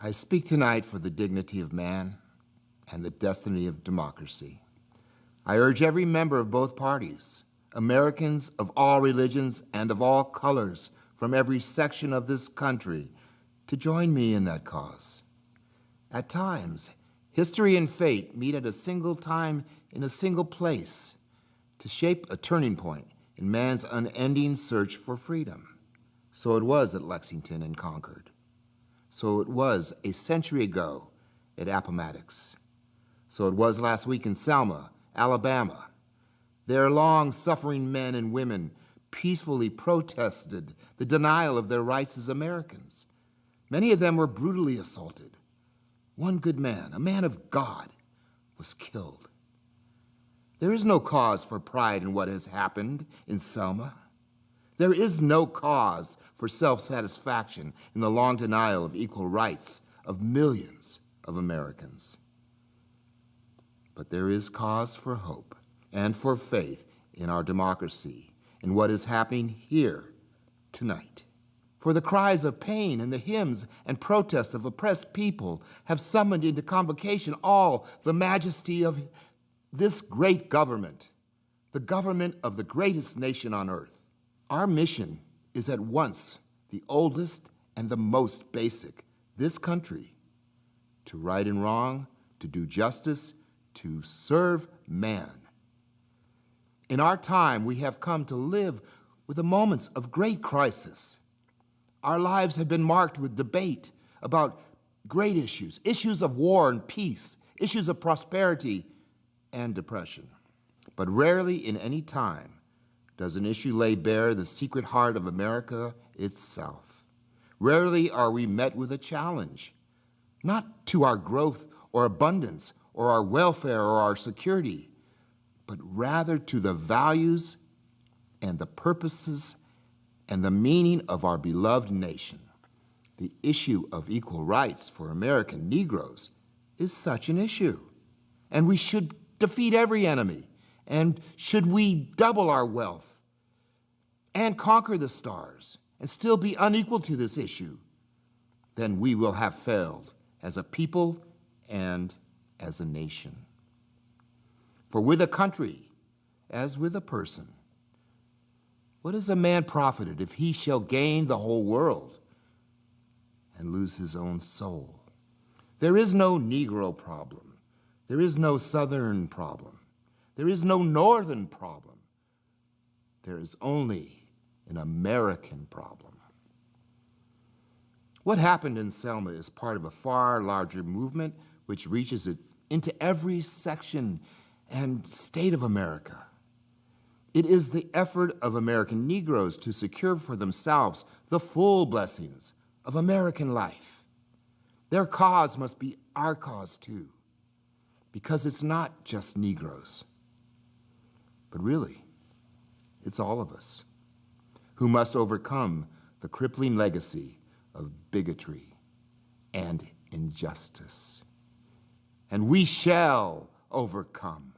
I speak tonight for the dignity of man and the destiny of democracy. I urge every member of both parties, Americans of all religions and of all colors from every section of this country, to join me in that cause. At times, history and fate meet at a single time in a single place to shape a turning point in man's unending search for freedom. So it was at Lexington and Concord. So it was a century ago at Appomattox. So it was last week in Selma, Alabama. Their long-suffering men and women peacefully protested the denial of their rights as Americans. Many of them were brutally assaulted. One good man, a man of God, was killed. There is no cause for pride in what has happened in Selma. There is no cause for self-satisfaction in the long denial of equal rights of millions of Americans. But there is cause for hope and for faith in our democracy, in what is happening here tonight. For the cries of pain and the hymns and protests of oppressed people have summoned into convocation all the majesty of this great government, the government of the greatest nation on earth. Our mission is at once the oldest and the most basic. This country, to right and wrong, to do justice, to serve man. In our time, we have come to live with the moments of great crisis. Our lives have been marked with debate about great issues, issues of war and peace, issues of prosperity and depression. But rarely in any time does an issue lay bare the secret heart of America itself. Rarely are we met with a challenge, not to our growth or abundance or our welfare or our security, but rather to the values and the purposes and the meaning of our beloved nation. The issue of equal rights for American Negroes is such an issue, and we should defeat every enemy. And should we double our wealth and conquer the stars and still be unequal to this issue, then we will have failed as a people and as a nation. For with a country, as with a person, what is a man profited if he shall gain the whole world and lose his own soul? There is no Negro problem. There is no Southern problem. There is no Northern problem. There is only an American problem. What happened in Selma is part of a far larger movement which reaches it into every section and state of America. It is the effort of American Negroes to secure for themselves the full blessings of American life. Their cause must be our cause too, because it's not just Negroes. But really, it's all of us who must overcome the crippling legacy of bigotry and injustice. And we shall overcome.